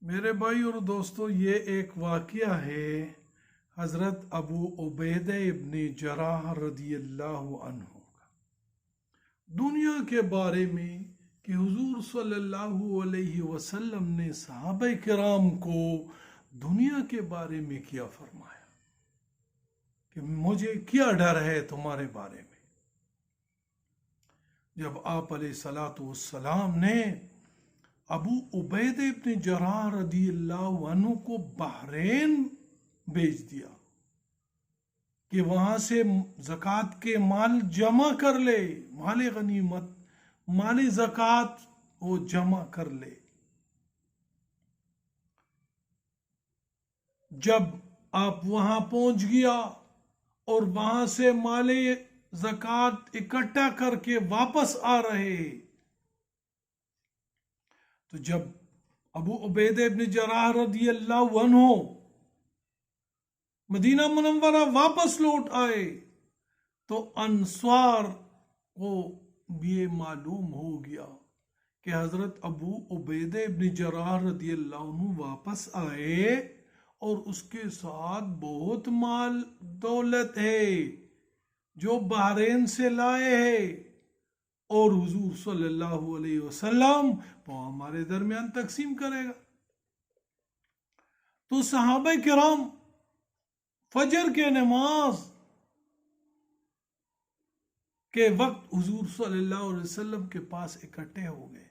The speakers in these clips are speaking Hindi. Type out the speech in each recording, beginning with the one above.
मेरे भाई और दोस्तों, ये एक वाक़या है हज़रत अबू उबैदा इब्न जराह रदियल्लाहु अन्हु का, दुनिया के बारे में कि हुजूर सल्लल्लाहु अलैहि वसल्लम ने सहाबा किराम को दुनिया के बारे में क्या फरमाया कि मुझे क्या डर है तुम्हारे बारे में। जब आप अलैहिस्सलातु वस्सलाम ने अबू उबैदा इब्न जराह रदियल्लाहु अन्हु को बहरैन भेज दिया कि वहां से ज़कात के माल जमा कर ले, माल गनीमत, माल ज़कात वो जमा कर ले। जब आप वहां पहुंच गया और वहां से माल ज़कात इकट्ठा करके वापस आ रहे, तो जब अबू उबैदा इब्न जराह रदियल्लाहु अन्हु मदीना मुनव्वरा वापस लौट आए तो अंस्वार को ये मालूम हो गया कि हजरत अबू उबैदा इब्न जराह रदियल्लाहु अन्हु वापस आए और उसके साथ बहुत माल दौलत है जो बहरैन से लाए हैं और हुजूर सल्लल्लाहु अलैहि वसल्लम वो हमारे दरमियान तकसीम करेगा। तो सहाबा किराम फजर के नमाज के वक्त हुजूर सल्लल्लाहु अलैहि वसल्लम के पास इकट्ठे हो गए।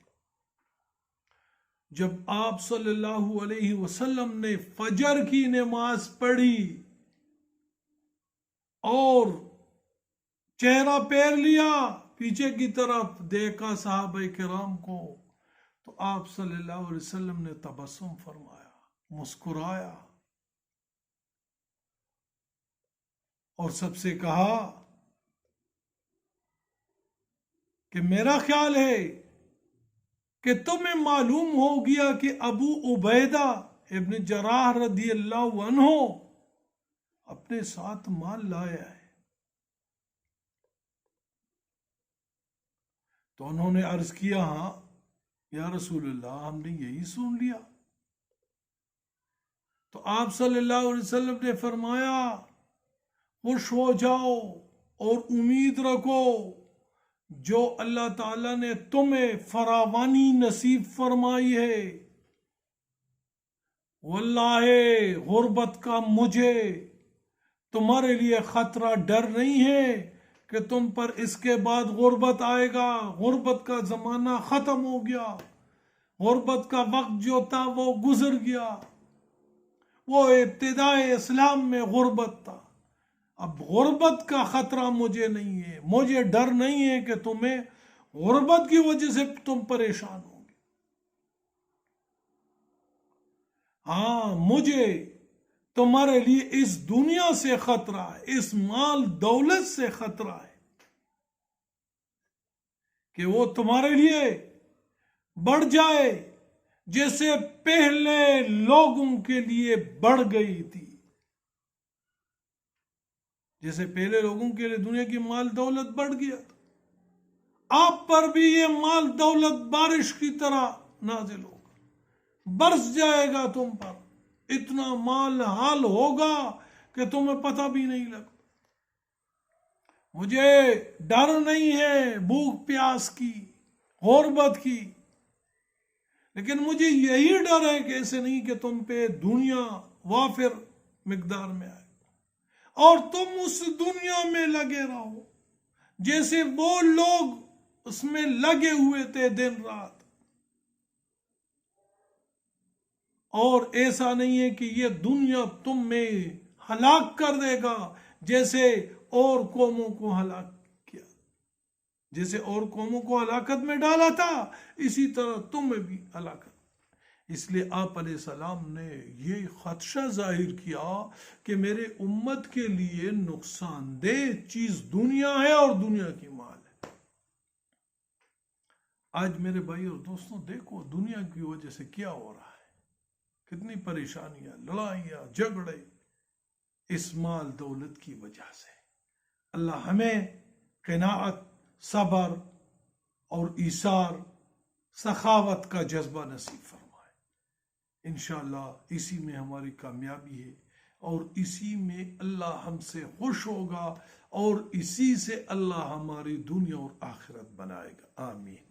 जब आप सल्लल्लाहु अलैहि वसल्लम ने फजर की नमाज पढ़ी और चेहरा पैर लिया, पीछे की तरफ देखा सहाबा किराम को, तो आप सल्लल्लाहु अलैहि वसल्लम ने तबस्सुम फरमाया, मुस्कुराया और सबसे कहा कि मेरा ख्याल है कि तुम्हें मालूम हो गया कि अबू उबैदा इब्न जराह रदियल्लाहु अन्हु अपने साथ माल लाया है। तो उन्होंने अर्ज किया, हाँ या रसूलल्लाह, हमने यही सुन लिया। तो आप सल्लल्लाहु अलैहि वसल्लम ने फरमाया, खुश हो जाओ और उम्मीद रखो जो अल्लाह ताला ने तुम्हें फरावानी नसीब फरमाई है, वल्लाहे गुर्बत का मुझे तुम्हारे लिए खतरा, डर नहीं है कि तुम पर इसके बाद गुर्बत आएगा। गुर्बत का जमाना खत्म हो गया, गुर्बत का वक्त जो था वो गुजर गया, वो इब्तिदाए इस्लाम में गुर्बत था। अब गुर्बत का खतरा मुझे नहीं है, मुझे डर नहीं है कि तुम्हें गुर्बत की वजह से तुम परेशान होगे। हाँ, मुझे तुम्हारे लिए इस दुनिया से खतरा है, इस माल दौलत से खतरा है कि वो तुम्हारे लिए बढ़ जाए जैसे पहले लोगों के लिए बढ़ गई थी। जैसे पहले लोगों के लिए दुनिया की माल दौलत बढ़ गया था, आप पर भी ये माल दौलत बारिश की तरह नाजिल होगा, बरस जाएगा तुम पर, इतना माल हाल होगा कि तुम्हें पता भी नहीं लगता। मुझे डर नहीं है भूख प्यास की, गुर्बत की, लेकिन मुझे यही डर है कि ऐसे नहीं कि तुम पे दुनिया वाफिर मिकदार में आए और तुम उस दुनिया में लगे रहो जैसे वो लोग उसमें लगे हुए थे दिन रात। और ऐसा नहीं है कि ये दुनिया तुम में हलाक कर देगा जैसे और कौमों को हलाक किया, जैसे और कौमों को हलाकत में डाला था इसी तरह तुम्हें भी हलाकत। इसलिए आप अलैहिस्सलाम ने ये खदशा जाहिर किया कि मेरे उम्मत के लिए नुकसानदेह चीज दुनिया है और दुनिया की माल है। आज मेरे भाई और दोस्तों देखो दुनिया की वजह से क्या हो रहा है, कितनी परेशानियां, लड़ाइयां, झगड़े इस माल दौलत की वजह से। अल्लाह हमें क़नाअत, सबर और ईसार, सखावत का जज्बा नसीब फरमाए। इंशाअल्लाह इसी में हमारी कामयाबी है और इसी में अल्लाह हमसे खुश होगा और इसी से अल्लाह हमारी दुनिया और आखिरत बनाएगा। आमीन।